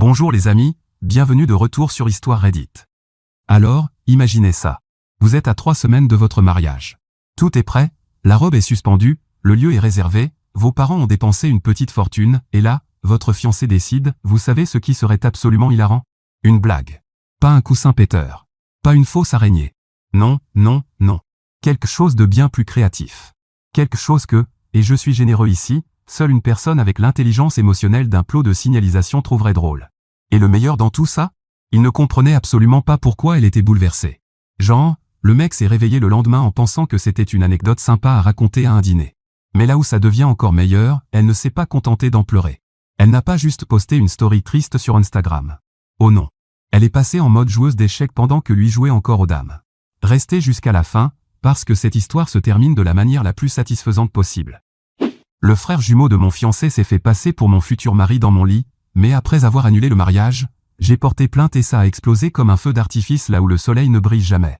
Bonjour les amis, bienvenue de retour sur Histoire Reddit. Alors, imaginez ça. Vous êtes à 3 semaines de votre mariage. Tout est prêt, la robe est suspendue, le lieu est réservé, vos parents ont dépensé une petite fortune, et là, votre fiancé décide, vous savez ce qui serait absolument hilarant? Une blague. Pas un coussin péteur. Pas une fausse araignée. Non, non, non. Quelque chose de bien plus créatif. Quelque chose que, et je suis généreux ici, seule une personne avec l'intelligence émotionnelle d'un plot de signalisation trouverait drôle. Et le meilleur dans tout ça? Il ne comprenait absolument pas pourquoi elle était bouleversée. Genre, le mec s'est réveillé le lendemain en pensant que c'était une anecdote sympa à raconter à un dîner. Mais là où ça devient encore meilleur, elle ne s'est pas contentée d'en pleurer. Elle n'a pas juste posté une story triste sur Instagram. Oh non. Elle est passée en mode joueuse d'échecs pendant que lui jouait encore aux dames. Restez jusqu'à la fin, parce que cette histoire se termine de la manière la plus satisfaisante possible. Le frère jumeau de mon fiancé s'est fait passer pour mon futur mari dans mon lit, mais après avoir annulé le mariage, j'ai porté plainte et ça a explosé comme un feu d'artifice là où le soleil ne brille jamais.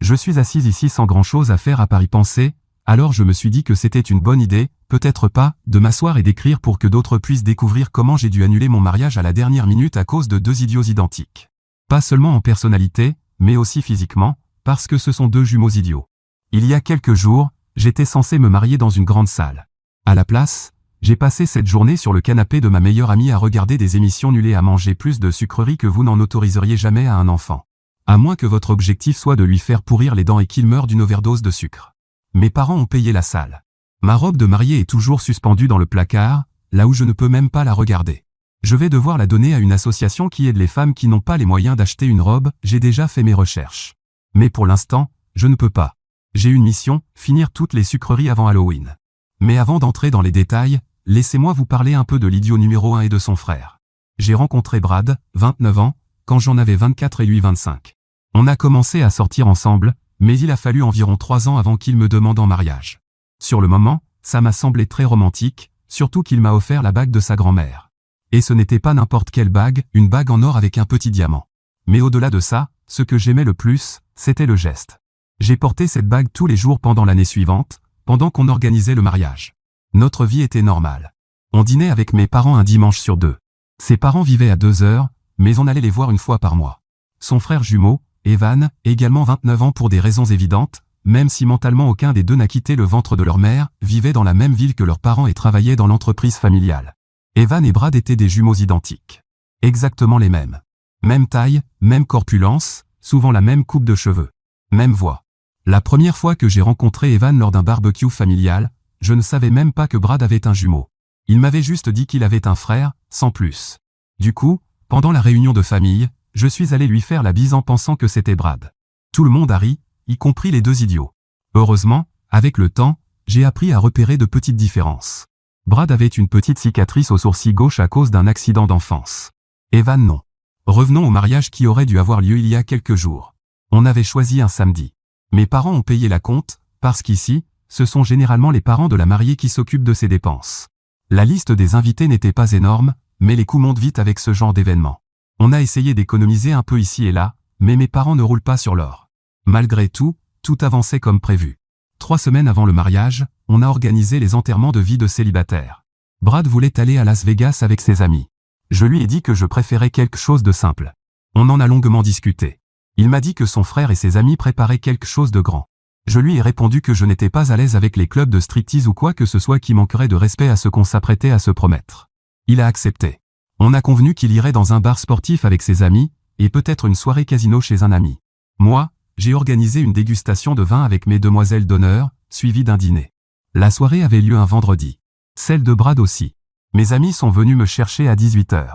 Je suis assise ici sans grand-chose à faire à part y penser, alors je me suis dit que c'était une bonne idée, peut-être pas, de m'asseoir et d'écrire pour que d'autres puissent découvrir comment j'ai dû annuler mon mariage à la dernière minute à cause de deux idiots identiques. Pas seulement en personnalité, mais aussi physiquement, parce que ce sont deux jumeaux idiots. Il y a quelques jours, j'étais censé me marier dans une grande salle. À la place, j'ai passé cette journée sur le canapé de ma meilleure amie à regarder des émissions nullées à manger plus de sucreries que vous n'en autoriseriez jamais à un enfant. À moins que votre objectif soit de lui faire pourrir les dents et qu'il meure d'une overdose de sucre. Mes parents ont payé la salle. Ma robe de mariée est toujours suspendue dans le placard, là où je ne peux même pas la regarder. Je vais devoir la donner à une association qui aide les femmes qui n'ont pas les moyens d'acheter une robe, j'ai déjà fait mes recherches. Mais pour l'instant, je ne peux pas. J'ai une mission, finir toutes les sucreries avant Halloween. Mais avant d'entrer dans les détails, laissez-moi vous parler un peu de l'idiot numéro 1 et de son frère. J'ai rencontré Brad, 29 ans, quand j'en avais 24 et lui 25. On a commencé à sortir ensemble, mais il a fallu environ 3 ans avant qu'il me demande en mariage. Sur le moment, ça m'a semblé très romantique, surtout qu'il m'a offert la bague de sa grand-mère. Et ce n'était pas n'importe quelle bague, une bague en or avec un petit diamant. Mais au-delà de ça, ce que j'aimais le plus, c'était le geste. J'ai porté cette bague tous les jours pendant l'année suivante, pendant qu'on organisait le mariage. Notre vie était normale. On dînait avec mes parents un dimanche sur 2. Ses parents vivaient à 2 heures, mais on allait les voir une fois par mois. Son frère jumeau, Evan, également 29 ans pour des raisons évidentes, même si mentalement aucun des deux n'a quitté le ventre de leur mère, vivait dans la même ville que leurs parents et travaillait dans l'entreprise familiale. Evan et Brad étaient des jumeaux identiques. Exactement les mêmes. Même taille, même corpulence, souvent la même coupe de cheveux. Même voix. La première fois que j'ai rencontré Evan lors d'un barbecue familial, je ne savais même pas que Brad avait un jumeau. Il m'avait juste dit qu'il avait un frère, sans plus. Du coup, pendant la réunion de famille, je suis allé lui faire la bise en pensant que c'était Brad. Tout le monde a ri, y compris les deux idiots. Heureusement, avec le temps, j'ai appris à repérer de petites différences. Brad avait une petite cicatrice au sourcil gauche à cause d'un accident d'enfance. Evan non. Revenons au mariage qui aurait dû avoir lieu il y a quelques jours. On avait choisi un samedi. Mes parents ont payé la compte, parce qu'ici, ce sont généralement les parents de la mariée qui s'occupent de ses dépenses. La liste des invités n'était pas énorme, mais les coûts montent vite avec ce genre d'événement. On a essayé d'économiser un peu ici et là, mais mes parents ne roulent pas sur l'or. Malgré tout, tout avançait comme prévu. 3 semaines avant le mariage, on a organisé les enterrements de vie de célibataires. Brad voulait aller à Las Vegas avec ses amis. Je lui ai dit que je préférais quelque chose de simple. On en a longuement discuté. Il m'a dit que son frère et ses amis préparaient quelque chose de grand. Je lui ai répondu que je n'étais pas à l'aise avec les clubs de striptease ou quoi que ce soit qui manquerait de respect à ce qu'on s'apprêtait à se promettre. Il a accepté. On a convenu qu'il irait dans un bar sportif avec ses amis, et peut-être une soirée casino chez un ami. Moi, j'ai organisé une dégustation de vin avec mes demoiselles d'honneur, suivie d'un dîner. La soirée avait lieu un vendredi. Celle de Brad aussi. Mes amis sont venus me chercher à 18 h.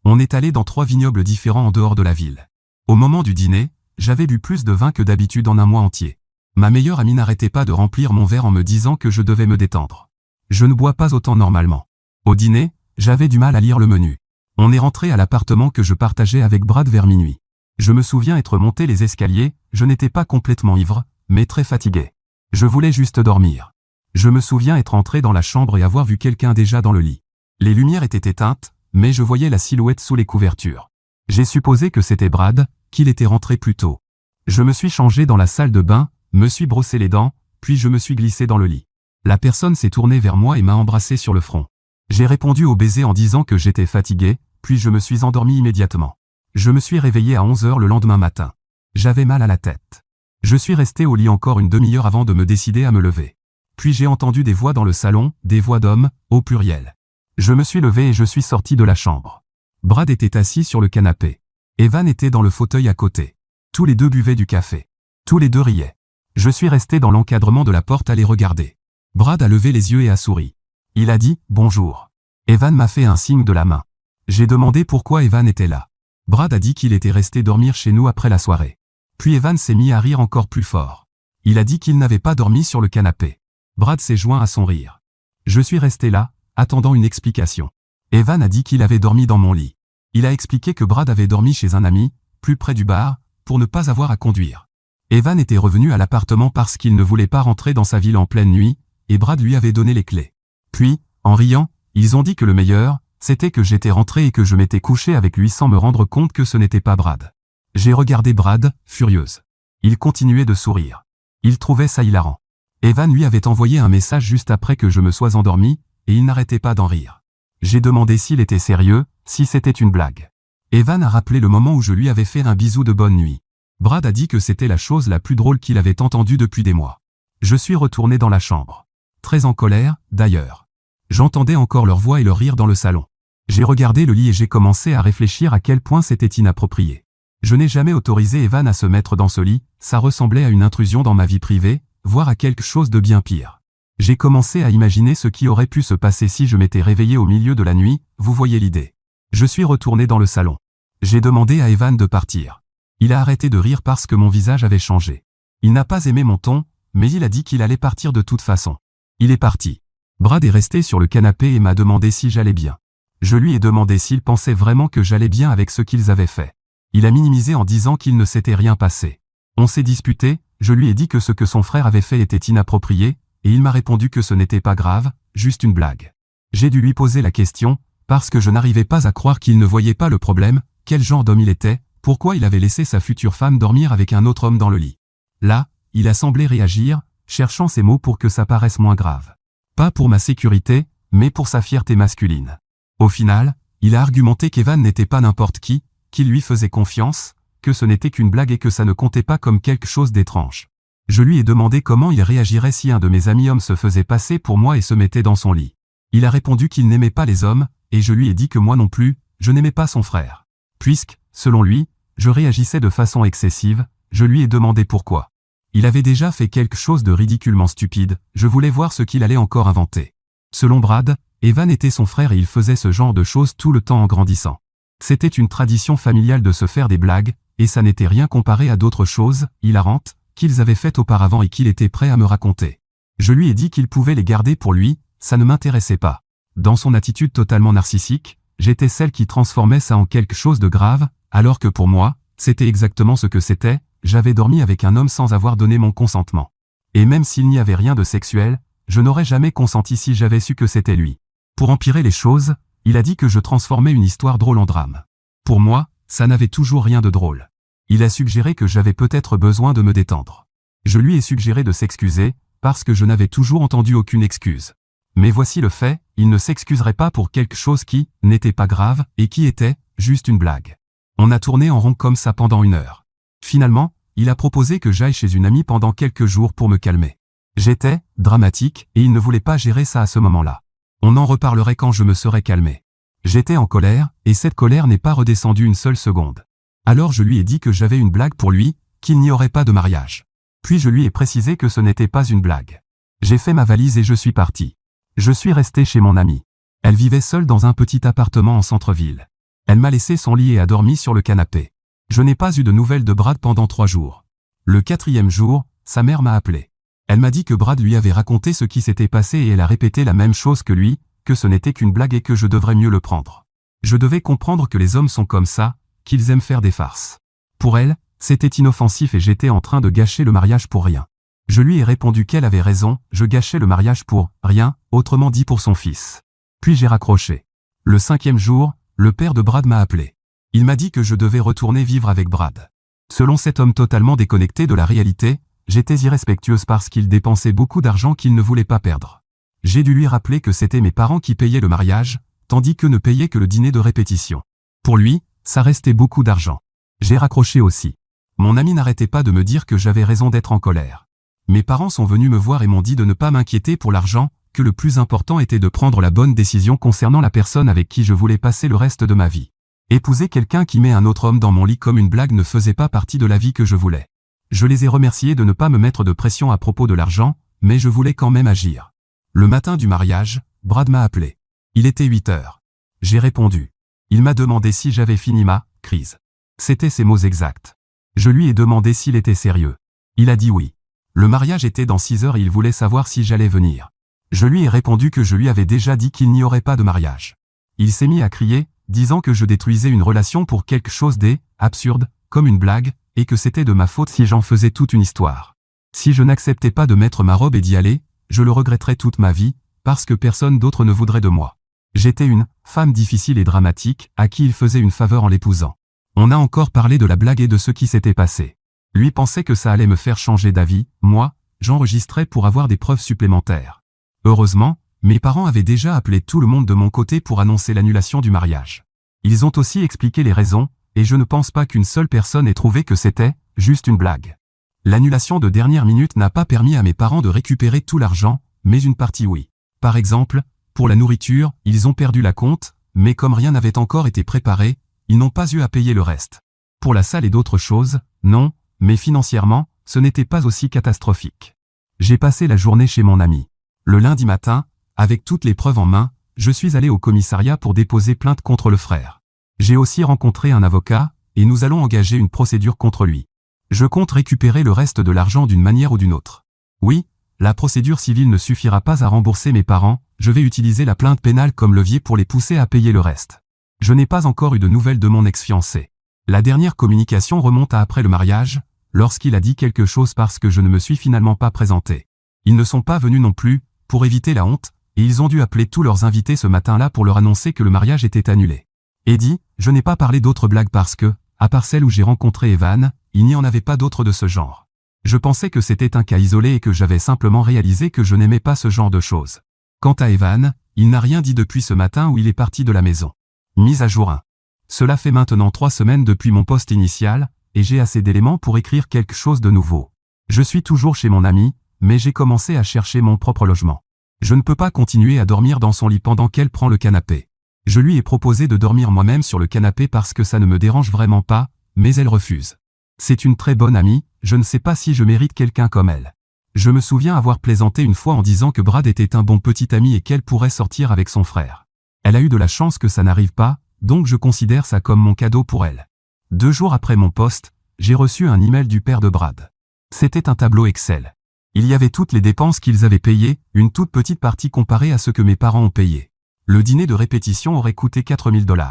On est allé dans 3 vignobles différents en dehors de la ville. Au moment du dîner, j'avais bu plus de vin que d'habitude en un mois entier. Ma meilleure amie n'arrêtait pas de remplir mon verre en me disant que je devais me détendre. Je ne bois pas autant normalement. Au dîner, j'avais du mal à lire le menu. On est rentré à l'appartement que je partageais avec Brad vers minuit. Je me souviens être monté les escaliers, je n'étais pas complètement ivre, mais très fatigué. Je voulais juste dormir. Je me souviens être entré dans la chambre et avoir vu quelqu'un déjà dans le lit. Les lumières étaient éteintes, mais je voyais la silhouette sous les couvertures. J'ai supposé que c'était Brad, qu'il était rentré plus tôt. Je me suis changé dans la salle de bain, me suis brossé les dents, puis je me suis glissé dans le lit. La personne s'est tournée vers moi et m'a embrassé sur le front. J'ai répondu au baiser en disant que j'étais fatigué, puis je me suis endormi immédiatement. Je me suis réveillé à 11 heures le lendemain matin. J'avais mal à la tête. Je suis resté au lit encore une demi-heure avant de me décider à me lever. Puis j'ai entendu des voix dans le salon, des voix d'hommes, au pluriel. Je me suis levé et je suis sorti de la chambre. Brad était assis sur le canapé. Evan était dans le fauteuil à côté. Tous les deux buvaient du café. Tous les deux riaient. Je suis resté dans l'encadrement de la porte à les regarder. Brad a levé les yeux et a souri. Il a dit « Bonjour ». Evan m'a fait un signe de la main. J'ai demandé pourquoi Evan était là. Brad a dit qu'il était resté dormir chez nous après la soirée. Puis Evan s'est mis à rire encore plus fort. Il a dit qu'il n'avait pas dormi sur le canapé. Brad s'est joint à son rire. Je suis resté là, attendant une explication. Evan a dit qu'il avait dormi dans mon lit. Il a expliqué que Brad avait dormi chez un ami, plus près du bar, pour ne pas avoir à conduire. Evan était revenu à l'appartement parce qu'il ne voulait pas rentrer dans sa ville en pleine nuit, et Brad lui avait donné les clés. Puis, en riant, ils ont dit que le meilleur, c'était que j'étais rentré et que je m'étais couché avec lui sans me rendre compte que ce n'était pas Brad. J'ai regardé Brad, furieuse. Il continuait de sourire. Il trouvait ça hilarant. Evan lui avait envoyé un message juste après que je me sois endormi, et il n'arrêtait pas d'en rire. J'ai demandé s'il était sérieux, si c'était une blague. Evan a rappelé le moment où je lui avais fait un bisou de bonne nuit. Brad a dit que c'était la chose la plus drôle qu'il avait entendue depuis des mois. Je suis retourné dans la chambre. Très en colère, d'ailleurs. J'entendais encore leur voix et leur rire dans le salon. J'ai regardé le lit et j'ai commencé à réfléchir à quel point c'était inapproprié. Je n'ai jamais autorisé Evan à se mettre dans ce lit, ça ressemblait à une intrusion dans ma vie privée, voire à quelque chose de bien pire. J'ai commencé à imaginer ce qui aurait pu se passer si je m'étais réveillé au milieu de la nuit, vous voyez l'idée. Je suis retourné dans le salon. J'ai demandé à Evan de partir. Il a arrêté de rire parce que mon visage avait changé. Il n'a pas aimé mon ton, mais il a dit qu'il allait partir de toute façon. Il est parti. Brad est resté sur le canapé et m'a demandé si j'allais bien. Je lui ai demandé s'il pensait vraiment que j'allais bien avec ce qu'ils avaient fait. Il a minimisé en disant qu'il ne s'était rien passé. On s'est disputé, je lui ai dit que ce que son frère avait fait était inapproprié, et il m'a répondu que ce n'était pas grave, juste une blague. J'ai dû lui poser la question, parce que je n'arrivais pas à croire qu'il ne voyait pas le problème, quel genre d'homme il était, pourquoi il avait laissé sa future femme dormir avec un autre homme dans le lit. Là, il a semblé réagir, cherchant ses mots pour que ça paraisse moins grave. Pas pour ma sécurité, mais pour sa fierté masculine. Au final, il a argumenté qu'Evan n'était pas n'importe qui, qu'il lui faisait confiance, que ce n'était qu'une blague et que ça ne comptait pas comme quelque chose d'étrange. Je lui ai demandé comment il réagirait si un de mes amis hommes se faisait passer pour moi et se mettait dans son lit. Il a répondu qu'il n'aimait pas les hommes, et je lui ai dit que moi non plus, je n'aimais pas son frère. Puisque, selon lui, je réagissais de façon excessive, je lui ai demandé pourquoi. Il avait déjà fait quelque chose de ridiculement stupide, je voulais voir ce qu'il allait encore inventer. Selon Brad, Evan était son frère et il faisait ce genre de choses tout le temps en grandissant. C'était une tradition familiale de se faire des blagues, et ça n'était rien comparé à d'autres choses, hilarantes, qu'ils avaient faites auparavant et qu'il était prêt à me raconter. Je lui ai dit qu'il pouvait les garder pour lui, ça ne m'intéressait pas. Dans son attitude totalement narcissique, j'étais celle qui transformait ça en quelque chose de grave, alors que pour moi, c'était exactement ce que c'était, j'avais dormi avec un homme sans avoir donné mon consentement. Et même s'il n'y avait rien de sexuel, je n'aurais jamais consenti si j'avais su que c'était lui. Pour empirer les choses, il a dit que je transformais une histoire drôle en drame. Pour moi, ça n'avait toujours rien de drôle. Il a suggéré que j'avais peut-être besoin de me détendre. Je lui ai suggéré de s'excuser, parce que je n'avais toujours entendu aucune excuse. Mais voici le fait, il ne s'excuserait pas pour quelque chose qui n'était pas grave et qui était juste une blague. On a tourné en rond comme ça pendant 1 heure. Finalement, il a proposé que j'aille chez une amie pendant quelques jours pour me calmer. J'étais dramatique et il ne voulait pas gérer ça à ce moment-là. On en reparlerait quand je me serais calmé. J'étais en colère, et cette colère n'est pas redescendue une seule seconde. Alors je lui ai dit que j'avais une blague pour lui, qu'il n'y aurait pas de mariage. Puis je lui ai précisé que ce n'était pas une blague. J'ai fait ma valise et je suis parti. Je suis resté chez mon amie. Elle vivait seule dans un petit appartement en centre-ville. Elle m'a laissé son lit et a dormi sur le canapé. Je n'ai pas eu de nouvelles de Brad pendant 3 jours. Le 4e jour, sa mère m'a appelé. Elle m'a dit que Brad lui avait raconté ce qui s'était passé et elle a répété la même chose que lui, que ce n'était qu'une blague et que je devrais mieux le prendre. Je devais comprendre que les hommes sont comme ça, qu'ils aiment faire des farces. Pour elle, c'était inoffensif et j'étais en train de gâcher le mariage pour rien. Je lui ai répondu qu'elle avait raison, je gâchais le mariage pour rien, autrement dit pour son fils. Puis j'ai raccroché. Le 5e jour, le père de Brad m'a appelé. Il m'a dit que je devais retourner vivre avec Brad. Selon cet homme totalement déconnecté de la réalité, j'étais irrespectueuse parce qu'il dépensait beaucoup d'argent qu'il ne voulait pas perdre. J'ai dû lui rappeler que c'était mes parents qui payaient le mariage, tandis que ne payaient que le dîner de répétition. Pour lui, ça restait beaucoup d'argent. J'ai raccroché aussi. Mon ami n'arrêtait pas de me dire que j'avais raison d'être en colère. Mes parents sont venus me voir et m'ont dit de ne pas m'inquiéter pour l'argent, que le plus important était de prendre la bonne décision concernant la personne avec qui je voulais passer le reste de ma vie. Épouser quelqu'un qui met un autre homme dans mon lit comme une blague ne faisait pas partie de la vie que je voulais. Je les ai remerciés de ne pas me mettre de pression à propos de l'argent, mais je voulais quand même agir. Le matin du mariage, Brad m'a appelé. Il était 8 heures. J'ai répondu. Il m'a demandé si j'avais fini ma crise. C'était ses mots exacts. Je lui ai demandé s'il était sérieux. Il a dit oui. Le mariage était dans 6 heures et il voulait savoir si j'allais venir. Je lui ai répondu que je lui avais déjà dit qu'il n'y aurait pas de mariage. Il s'est mis à crier, disant que je détruisais une relation pour quelque chose d'absurde, comme une blague, et que c'était de ma faute si j'en faisais toute une histoire. Si je n'acceptais pas de mettre ma robe et d'y aller, je le regretterais toute ma vie, parce que personne d'autre ne voudrait de moi. J'étais une femme difficile et dramatique, à qui il faisait une faveur en l'épousant. On a encore parlé de la blague et de ce qui s'était passé. Lui pensait que ça allait me faire changer d'avis, moi, j'enregistrais pour avoir des preuves supplémentaires. Heureusement, mes parents avaient déjà appelé tout le monde de mon côté pour annoncer l'annulation du mariage. Ils ont aussi expliqué les raisons, et je ne pense pas qu'une seule personne ait trouvé que c'était juste une blague. L'annulation de dernière minute n'a pas permis à mes parents de récupérer tout l'argent, mais une partie oui. Par exemple, pour la nourriture, ils ont perdu la compte, mais comme rien n'avait encore été préparé, ils n'ont pas eu à payer le reste. Pour la salle et d'autres choses, non, mais financièrement, ce n'était pas aussi catastrophique. J'ai passé la journée chez mon ami. Le lundi matin, avec toutes les preuves en main, je suis allé au commissariat pour déposer plainte contre le frère. J'ai aussi rencontré un avocat, et nous allons engager une procédure contre lui. Je compte récupérer le reste de l'argent d'une manière ou d'une autre. Oui, la procédure civile ne suffira pas à rembourser mes parents, je vais utiliser la plainte pénale comme levier pour les pousser à payer le reste. Je n'ai pas encore eu de nouvelles de mon ex-fiancé. La dernière communication remonte à après le mariage, lorsqu'il a dit quelque chose parce que je ne me suis finalement pas présenté. Ils ne sont pas venus non plus, pour éviter la honte, et ils ont dû appeler tous leurs invités ce matin-là pour leur annoncer que le mariage était annulé. Eddie, je n'ai pas parlé d'autres blagues parce que, à part celle où j'ai rencontré Evan, il n'y en avait pas d'autres de ce genre. Je pensais que c'était un cas isolé et que j'avais simplement réalisé que je n'aimais pas ce genre de choses. Quant à Evan, il n'a rien dit depuis ce matin où il est parti de la maison. Mise à jour 1. Cela fait maintenant 3 semaines depuis mon poste initial, et j'ai assez d'éléments pour écrire quelque chose de nouveau. Je suis toujours chez mon ami, mais j'ai commencé à chercher mon propre logement. Je ne peux pas continuer à dormir dans son lit pendant qu'elle prend le canapé. Je lui ai proposé de dormir moi-même sur le canapé parce que ça ne me dérange vraiment pas, mais elle refuse. C'est une très bonne amie, je ne sais pas si je mérite quelqu'un comme elle. Je me souviens avoir plaisanté une fois en disant que Brad était un bon petit ami et qu'elle pourrait sortir avec son frère. Elle a eu de la chance que ça n'arrive pas, donc je considère ça comme mon cadeau pour elle. 2 jours après mon poste, j'ai reçu un email du père de Brad. C'était un tableau Excel. Il y avait toutes les dépenses qu'ils avaient payées, une toute petite partie comparée à ce que mes parents ont payé. Le dîner de répétition aurait coûté 4 000 $.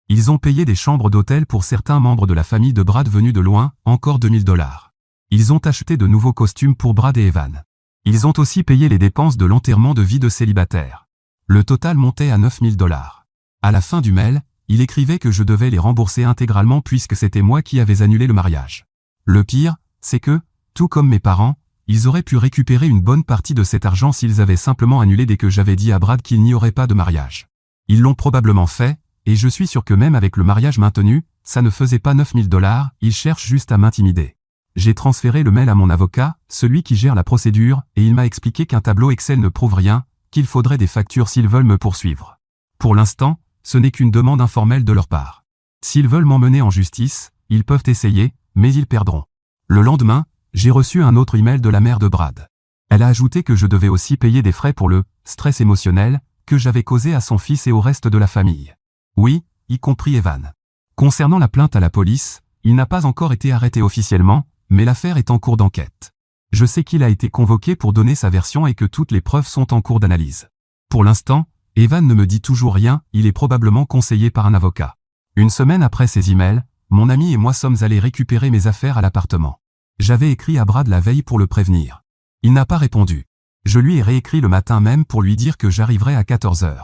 Ils ont payé des chambres d'hôtel pour certains membres de la famille de Brad venus de loin, encore 2 000 $. Ils ont acheté de nouveaux costumes pour Brad et Evan. Ils ont aussi payé les dépenses de l'enterrement de vie de célibataire. Le total montait à 9 000 $. À la fin du mail, il écrivait que je devais les rembourser intégralement puisque c'était moi qui avais annulé le mariage. Le pire, c'est que, tout comme mes parents, ils auraient pu récupérer une bonne partie de cet argent s'ils avaient simplement annulé dès que j'avais dit à Brad qu'il n'y aurait pas de mariage. Ils l'ont probablement fait, et je suis sûr que même avec le mariage maintenu, ça ne faisait pas 9 000 $, ils cherchent juste à m'intimider. J'ai transféré le mail à mon avocat, celui qui gère la procédure, et il m'a expliqué qu'un tableau Excel ne prouve rien, qu'il faudrait des factures s'ils veulent me poursuivre. Pour l'instant, ce n'est qu'une demande informelle de leur part. S'ils veulent m'emmener en justice, ils peuvent essayer, mais ils perdront. Le lendemain, j'ai reçu un autre email de la mère de Brad. Elle a ajouté que je devais aussi payer des frais pour le stress émotionnel que j'avais causé à son fils et au reste de la famille. Oui, y compris Evan. Concernant la plainte à la police, il n'a pas encore été arrêté officiellement, mais l'affaire est en cours d'enquête. Je sais qu'il a été convoqué pour donner sa version et que toutes les preuves sont en cours d'analyse. Pour l'instant, Evan ne me dit toujours rien, il est probablement conseillé par un avocat. Une semaine après ces emails, mon ami et moi sommes allés récupérer mes affaires à l'appartement. J'avais écrit à Brad la veille pour le prévenir. Il n'a pas répondu. Je lui ai réécrit le matin même pour lui dire que j'arriverais à 14 h.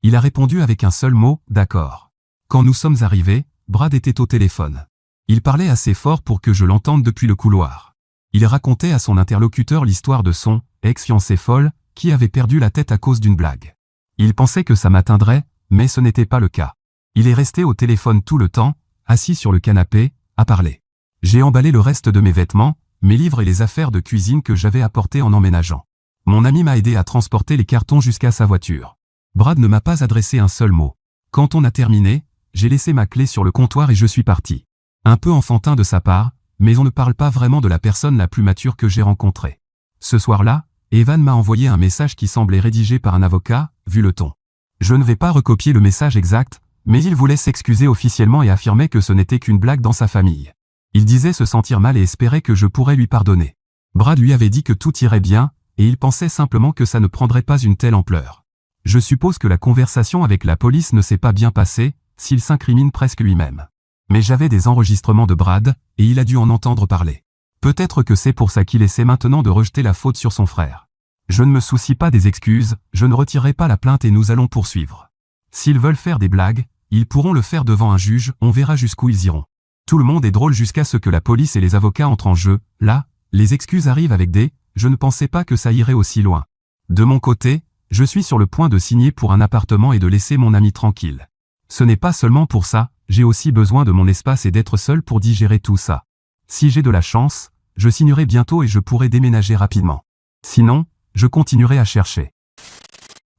Il a répondu avec un seul mot, d'accord. Quand nous sommes arrivés, Brad était au téléphone. Il parlait assez fort pour que je l'entende depuis le couloir. Il racontait à son interlocuteur l'histoire de son ex-fiancée folle, qui avait perdu la tête à cause d'une blague. Il pensait que ça m'atteindrait, mais ce n'était pas le cas. Il est resté au téléphone tout le temps, assis sur le canapé, à parler. J'ai emballé le reste de mes vêtements, mes livres et les affaires de cuisine que j'avais apportées en emménageant. Mon ami m'a aidé à transporter les cartons jusqu'à sa voiture. Brad ne m'a pas adressé un seul mot. Quand on a terminé, j'ai laissé ma clé sur le comptoir et je suis parti. Un peu enfantin de sa part, mais on ne parle pas vraiment de la personne la plus mature que j'ai rencontrée. Ce soir-là, Evan m'a envoyé un message qui semblait rédigé par un avocat, vu le ton. Je ne vais pas recopier le message exact, mais il voulait s'excuser officiellement et affirmait que ce n'était qu'une blague dans sa famille. Il disait se sentir mal et espérait que je pourrais lui pardonner. Brad lui avait dit que tout irait bien, et il pensait simplement que ça ne prendrait pas une telle ampleur. Je suppose que la conversation avec la police ne s'est pas bien passée, s'il s'incrimine presque lui-même. Mais j'avais des enregistrements de Brad, et il a dû en entendre parler. Peut-être que c'est pour ça qu'il essaie maintenant de rejeter la faute sur son frère. Je ne me soucie pas des excuses, je ne retirerai pas la plainte et nous allons poursuivre. S'ils veulent faire des blagues, ils pourront le faire devant un juge, on verra jusqu'où ils iront. Tout le monde est drôle jusqu'à ce que la police et les avocats entrent en jeu, là, les excuses arrivent avec des « je ne pensais pas que ça irait aussi loin ». De mon côté, je suis sur le point de signer pour un appartement et de laisser mon ami tranquille. Ce n'est pas seulement pour ça, j'ai aussi besoin de mon espace et d'être seul pour digérer tout ça. Si j'ai de la chance, je signerai bientôt et je pourrai déménager rapidement. Sinon, je continuerai à chercher.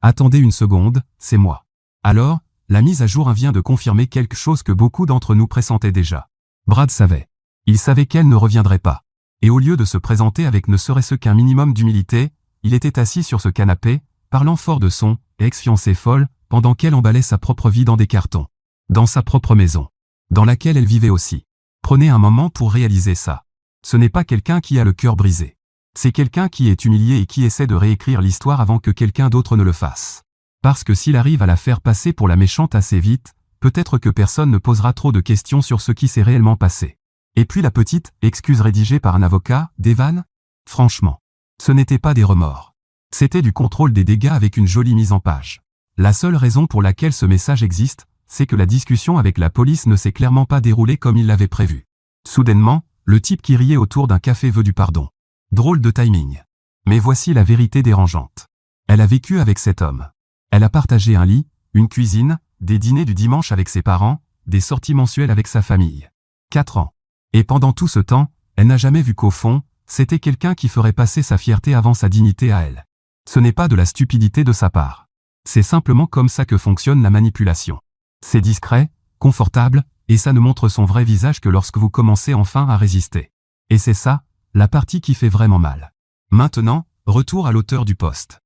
Attendez une seconde, c'est moi. Alors, la mise à jour vient de confirmer quelque chose que beaucoup d'entre nous pressentaient déjà. Brad savait. Il savait qu'elle ne reviendrait pas. Et au lieu de se présenter avec ne serait-ce qu'un minimum d'humilité, il était assis sur ce canapé, parlant fort de son ex-fiancée folle, pendant qu'elle emballait sa propre vie dans des cartons. Dans sa propre maison. Dans laquelle elle vivait aussi. Prenez un moment pour réaliser ça. Ce n'est pas quelqu'un qui a le cœur brisé. C'est quelqu'un qui est humilié et qui essaie de réécrire l'histoire avant que quelqu'un d'autre ne le fasse. Parce que s'il arrive à la faire passer pour la méchante assez vite, peut-être que personne ne posera trop de questions sur ce qui s'est réellement passé. Et puis la petite excuse rédigée par un avocat, d'Evan? Franchement. Ce n'était pas des remords. C'était du contrôle des dégâts avec une jolie mise en page. La seule raison pour laquelle ce message existe, c'est que la discussion avec la police ne s'est clairement pas déroulée comme il l'avait prévu. Soudainement, le type qui riait autour d'un café veut du pardon. Drôle de timing. Mais voici la vérité dérangeante. Elle a vécu avec cet homme. Elle a partagé un lit, une cuisine, des dîners du dimanche avec ses parents, des sorties mensuelles avec sa famille. 4 ans. Et pendant tout ce temps, elle n'a jamais vu qu'au fond, c'était quelqu'un qui ferait passer sa fierté avant sa dignité à elle. Ce n'est pas de la stupidité de sa part. C'est simplement comme ça que fonctionne la manipulation. C'est discret, confortable, et ça ne montre son vrai visage que lorsque vous commencez enfin à résister. Et c'est ça, la partie qui fait vraiment mal. Maintenant, retour à l'auteur du post.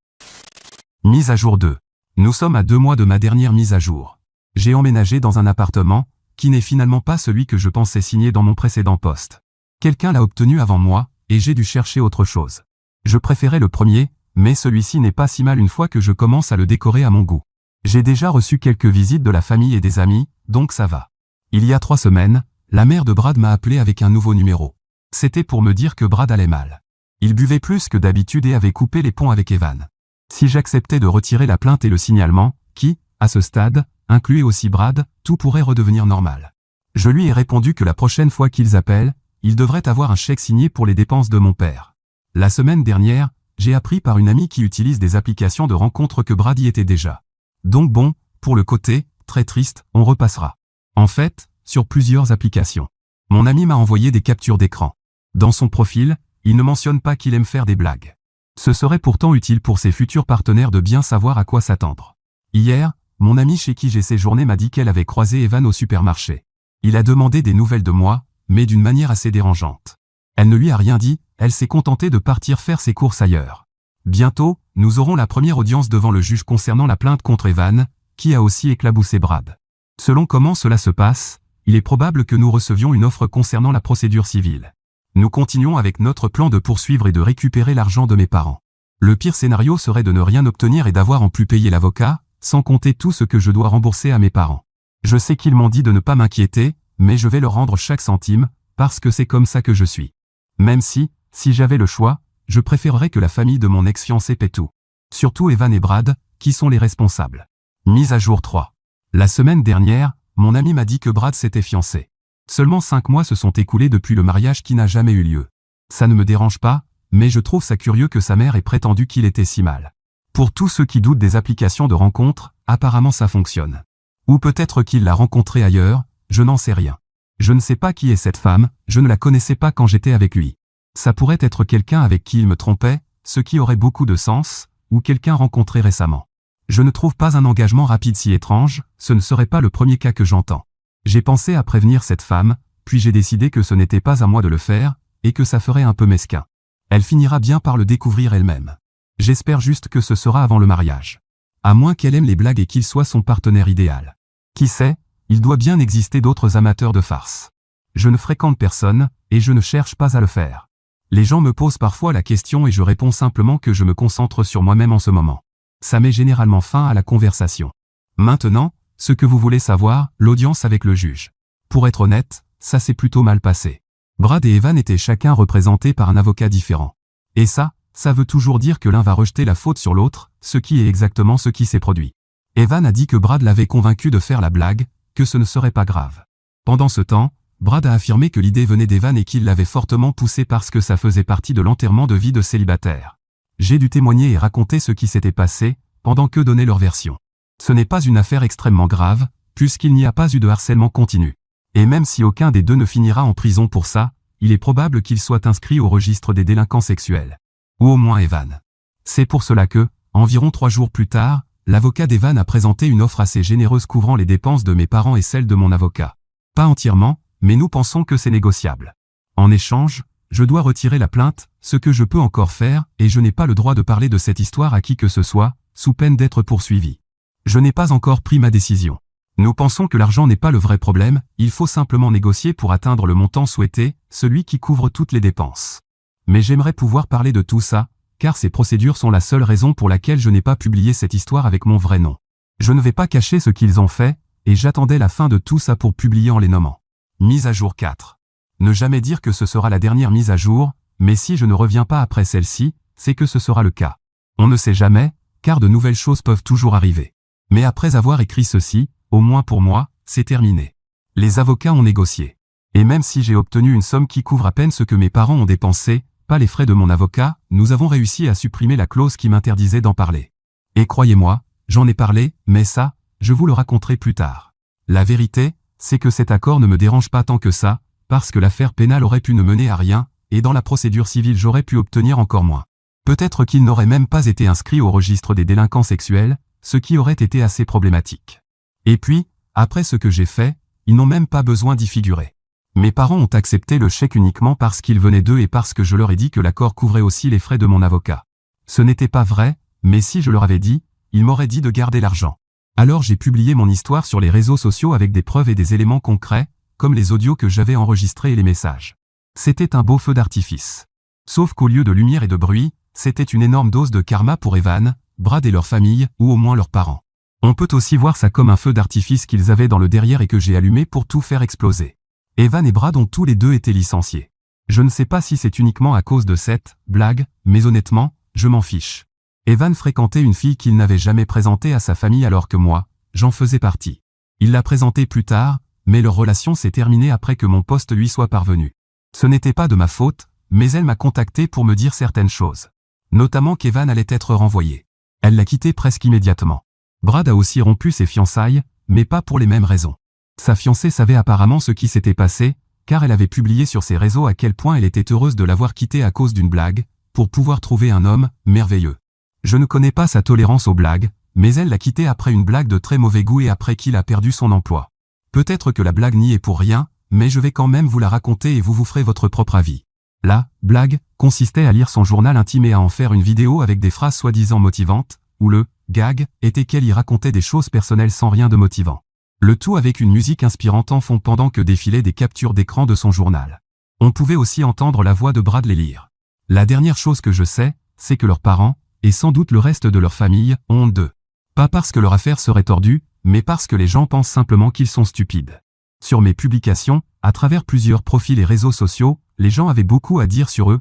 Mise à jour 2. Nous sommes à 2 mois de ma dernière mise à jour. J'ai emménagé dans un appartement, qui n'est finalement pas celui que je pensais signer dans mon précédent poste. Quelqu'un l'a obtenu avant moi, et j'ai dû chercher autre chose. Je préférais le premier, mais celui-ci n'est pas si mal une fois que je commence à le décorer à mon goût. J'ai déjà reçu quelques visites de la famille et des amis, donc ça va. Il y a 3 semaines, la mère de Brad m'a appelé avec un nouveau numéro. C'était pour me dire que Brad allait mal. Il buvait plus que d'habitude et avait coupé les ponts avec Evan. Si j'acceptais de retirer la plainte et le signalement, qui, à ce stade, incluait aussi Brad, tout pourrait redevenir normal. Je lui ai répondu que la prochaine fois qu'ils appellent, ils devraient avoir un chèque signé pour les dépenses de mon père. La semaine dernière, j'ai appris par une amie qui utilise des applications de rencontres que Brad y était déjà. Donc bon, pour le côté, très triste, on repassera. En fait, sur plusieurs applications. Mon ami m'a envoyé des captures d'écran. Dans son profil, il ne mentionne pas qu'il aime faire des blagues. Ce serait pourtant utile pour ses futurs partenaires de bien savoir à quoi s'attendre. Hier, mon ami chez qui j'ai séjourné m'a dit qu'elle avait croisé Evan au supermarché. Il a demandé des nouvelles de moi, mais d'une manière assez dérangeante. Elle ne lui a rien dit, elle s'est contentée de partir faire ses courses ailleurs. Bientôt, nous aurons la première audience devant le juge concernant la plainte contre Evan, qui a aussi éclaboussé Brad. Selon comment cela se passe, il est probable que nous recevions une offre concernant la procédure civile. Nous continuons avec notre plan de poursuivre et de récupérer l'argent de mes parents. Le pire scénario serait de ne rien obtenir et d'avoir en plus payé l'avocat, sans compter tout ce que je dois rembourser à mes parents. Je sais qu'ils m'ont dit de ne pas m'inquiéter, mais je vais leur rendre chaque centime, parce que c'est comme ça que je suis. Même si j'avais le choix, je préférerais que la famille de mon ex-fiancé paie tout. Surtout Evan et Brad, qui sont les responsables. Mise à jour 3. La semaine dernière, mon ami m'a dit que Brad s'était fiancé. Seulement 5 mois se sont écoulés depuis le mariage qui n'a jamais eu lieu. Ça ne me dérange pas, mais je trouve ça curieux que sa mère ait prétendu qu'il était si mal. Pour tous ceux qui doutent des applications de rencontres, apparemment ça fonctionne. Ou peut-être qu'il l'a rencontrée ailleurs, je n'en sais rien. Je ne sais pas qui est cette femme, je ne la connaissais pas quand j'étais avec lui. Ça pourrait être quelqu'un avec qui il me trompait, ce qui aurait beaucoup de sens, ou quelqu'un rencontré récemment. Je ne trouve pas un engagement rapide si étrange, ce ne serait pas le premier cas que j'entends. J'ai pensé à prévenir cette femme, puis j'ai décidé que ce n'était pas à moi de le faire, et que ça ferait un peu mesquin. Elle finira bien par le découvrir elle-même. J'espère juste que ce sera avant le mariage. À moins qu'elle aime les blagues et qu'il soit son partenaire idéal. Qui sait, il doit bien exister d'autres amateurs de farce. Je ne fréquente personne, et je ne cherche pas à le faire. Les gens me posent parfois la question et je réponds simplement que je me concentre sur moi-même en ce moment. Ça met généralement fin à la conversation. Maintenant, ce que vous voulez savoir, l'audience avec le juge. Pour être honnête, ça s'est plutôt mal passé. Brad et Evan étaient chacun représentés par un avocat différent. Et ça veut toujours dire que l'un va rejeter la faute sur l'autre, ce qui est exactement ce qui s'est produit. Evan a dit que Brad l'avait convaincu de faire la blague, que ce ne serait pas grave. Pendant ce temps, Brad a affirmé que l'idée venait d'Evan et qu'il l'avait fortement poussé parce que ça faisait partie de l'enterrement de vie de célibataire. J'ai dû témoigner et raconter ce qui s'était passé, pendant qu'eux donnaient leur version. Ce n'est pas une affaire extrêmement grave, puisqu'il n'y a pas eu de harcèlement continu. Et même si aucun des deux ne finira en prison pour ça, il est probable qu'il soit inscrit au registre des délinquants sexuels. Ou au moins Evan. C'est pour cela que, environ 3 jours plus tard, l'avocat d'Evan a présenté une offre assez généreuse couvrant les dépenses de mes parents et celles de mon avocat. Pas entièrement, mais nous pensons que c'est négociable. En échange, je dois retirer la plainte, ce que je peux encore faire, et je n'ai pas le droit de parler de cette histoire à qui que ce soit, sous peine d'être poursuivi. Je n'ai pas encore pris ma décision. Nous pensons que l'argent n'est pas le vrai problème, il faut simplement négocier pour atteindre le montant souhaité, celui qui couvre toutes les dépenses. Mais j'aimerais pouvoir parler de tout ça, car ces procédures sont la seule raison pour laquelle je n'ai pas publié cette histoire avec mon vrai nom. Je ne vais pas cacher ce qu'ils ont fait, et j'attendais la fin de tout ça pour publier en les nommant. Mise à jour 4. Ne jamais dire que ce sera la dernière mise à jour, mais si je ne reviens pas après celle-ci, c'est que ce sera le cas. On ne sait jamais, car de nouvelles choses peuvent toujours arriver. Mais après avoir écrit ceci, au moins pour moi, c'est terminé. Les avocats ont négocié. Et même si j'ai obtenu une somme qui couvre à peine ce que mes parents ont dépensé, pas les frais de mon avocat, nous avons réussi à supprimer la clause qui m'interdisait d'en parler. Et croyez-moi, j'en ai parlé, mais ça, je vous le raconterai plus tard. La vérité, c'est que cet accord ne me dérange pas tant que ça, parce que l'affaire pénale aurait pu ne mener à rien, et dans la procédure civile j'aurais pu obtenir encore moins. Peut-être qu'il n'aurait même pas été inscrit au registre des délinquants sexuels, ce qui aurait été assez problématique. Et puis, après ce que j'ai fait, ils n'ont même pas besoin d'y figurer. Mes parents ont accepté le chèque uniquement parce qu'il venait d'eux et parce que je leur ai dit que l'accord couvrait aussi les frais de mon avocat. Ce n'était pas vrai, mais si je leur avais dit, ils m'auraient dit de garder l'argent. Alors j'ai publié mon histoire sur les réseaux sociaux avec des preuves et des éléments concrets, comme les audios que j'avais enregistrés et les messages. C'était un beau feu d'artifice. Sauf qu'au lieu de lumière et de bruit, c'était une énorme dose de karma pour Evan, Brad et leur famille, ou au moins leurs parents. On peut aussi voir ça comme un feu d'artifice qu'ils avaient dans le derrière et que j'ai allumé pour tout faire exploser. Evan et Brad ont tous les deux été licenciés. Je ne sais pas si c'est uniquement à cause de cette blague, mais honnêtement, je m'en fiche. Evan fréquentait une fille qu'il n'avait jamais présentée à sa famille alors que moi, j'en faisais partie. Il l'a présentée plus tard, mais leur relation s'est terminée après que mon poste lui soit parvenu. Ce n'était pas de ma faute, mais elle m'a contacté pour me dire certaines choses. Notamment qu'Evan allait être renvoyé. Elle l'a quitté presque immédiatement. Brad a aussi rompu ses fiançailles, mais pas pour les mêmes raisons. Sa fiancée savait apparemment ce qui s'était passé, car elle avait publié sur ses réseaux à quel point elle était heureuse de l'avoir quitté à cause d'une blague, pour pouvoir trouver un homme merveilleux. Je ne connais pas sa tolérance aux blagues, mais elle l'a quitté après une blague de très mauvais goût et après qu'il a perdu son emploi. Peut-être que la blague n'y est pour rien, mais je vais quand même vous la raconter et vous ferez votre propre avis. La blague consistait à lire son journal intime et à en faire une vidéo avec des phrases soi-disant motivantes, où le gag était qu'elle y racontait des choses personnelles sans rien de motivant. Le tout avec une musique inspirante en fond pendant que défilaient des captures d'écran de son journal. On pouvait aussi entendre la voix de Brad les lire. La dernière chose que je sais, c'est que leurs parents, et sans doute le reste de leur famille, ont honte d'eux. Pas parce que leur affaire serait tordue, mais parce que les gens pensent simplement qu'ils sont stupides. Sur mes publications, à travers plusieurs profils et réseaux sociaux, les gens avaient beaucoup à dire sur eux,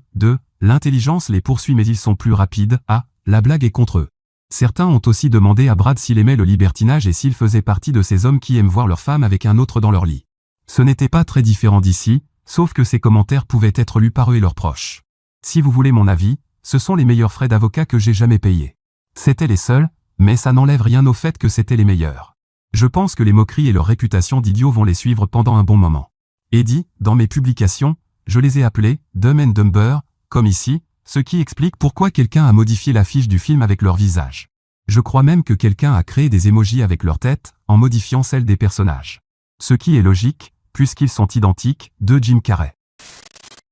l'intelligence les poursuit mais ils sont plus rapides, la blague est contre eux. Certains ont aussi demandé à Brad s'il aimait le libertinage et s'il faisait partie de ces hommes qui aiment voir leur femme avec un autre dans leur lit. Ce n'était pas très différent d'ici, sauf que ces commentaires pouvaient être lus par eux et leurs proches. Si vous voulez mon avis, ce sont les meilleurs frais d'avocat que j'ai jamais payés. C'étaient les seuls, mais ça n'enlève rien au fait que c'étaient les meilleurs. Je pense que les moqueries et leur réputation d'idiots vont les suivre pendant un bon moment. Eddie, dans mes publications, je les ai appelés « Dumb and Dumber », comme ici, ce qui explique pourquoi quelqu'un a modifié l'affiche du film avec leur visage. Je crois même que quelqu'un a créé des emojis avec leur tête, en modifiant celle des personnages. Ce qui est logique, puisqu'ils sont identiques, de Jim Carrey.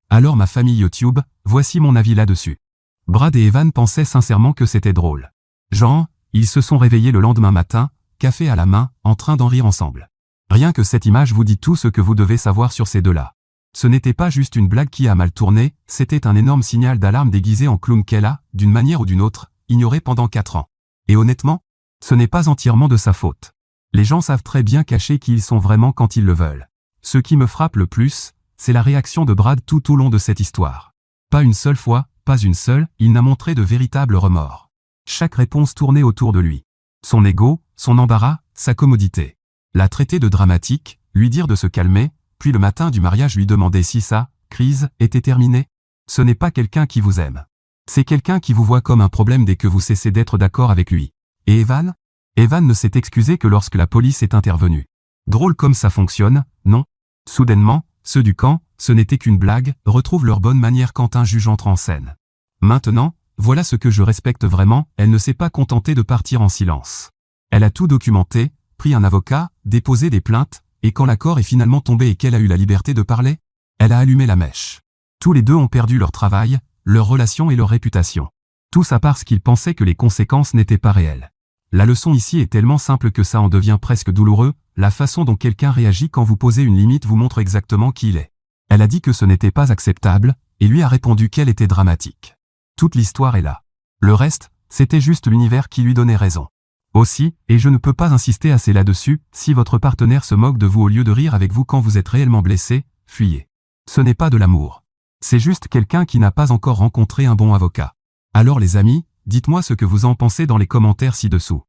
Alors ma famille YouTube, voici mon avis là-dessus. Brad et Evan pensaient sincèrement que c'était drôle. Genre, ils se sont réveillés le lendemain matin, café à la main, en train d'en rire ensemble. Rien que cette image vous dit tout ce que vous devez savoir sur ces deux-là. Ce n'était pas juste une blague qui a mal tourné, c'était un énorme signal d'alarme déguisé en clown qu'elle a, d'une manière ou d'une autre, ignoré pendant 4 ans. Et honnêtement, ce n'est pas entièrement de sa faute. Les gens savent très bien cacher qui ils sont vraiment quand ils le veulent. Ce qui me frappe le plus, c'est la réaction de Brad tout au long de cette histoire. Pas une seule fois, pas une seule, il n'a montré de véritable remords. Chaque réponse tournait autour de lui. Son ego, son embarras, sa commodité. La traiter de dramatique, lui dire de se calmer, puis le matin du mariage lui demander si sa crise était terminée. Ce n'est pas quelqu'un qui vous aime. C'est quelqu'un qui vous voit comme un problème dès que vous cessez d'être d'accord avec lui. Et Evan? Evan ne s'est excusé que lorsque la police est intervenue. Drôle comme ça fonctionne, non? Soudainement, ceux du camp, ce n'était qu'une blague, retrouvent leur bonne manière quand un juge entre en scène. Maintenant, voilà ce que je respecte vraiment, elle ne s'est pas contentée de partir en silence. Elle a tout documenté, pris un avocat, déposé des plaintes, et quand l'accord est finalement tombé et qu'elle a eu la liberté de parler, elle a allumé la mèche. Tous les deux ont perdu leur travail, leur relation et leur réputation. Tout ça parce qu'ils pensaient que les conséquences n'étaient pas réelles. La leçon ici est tellement simple que ça en devient presque douloureux, la façon dont quelqu'un réagit quand vous posez une limite vous montre exactement qui il est. Elle a dit que ce n'était pas acceptable, et lui a répondu qu'elle était dramatique. Toute l'histoire est là. Le reste, c'était juste l'univers qui lui donnait raison. Aussi, et je ne peux pas insister assez là-dessus, si votre partenaire se moque de vous au lieu de rire avec vous quand vous êtes réellement blessé, fuyez. Ce n'est pas de l'amour. C'est juste quelqu'un qui n'a pas encore rencontré un bon avocat. Alors les amis, dites-moi ce que vous en pensez dans les commentaires ci-dessous.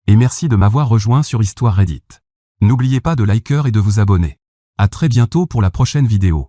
Et merci de m'avoir rejoint sur Histoire Reddit. N'oubliez pas de liker et de vous abonner. À très bientôt pour la prochaine vidéo.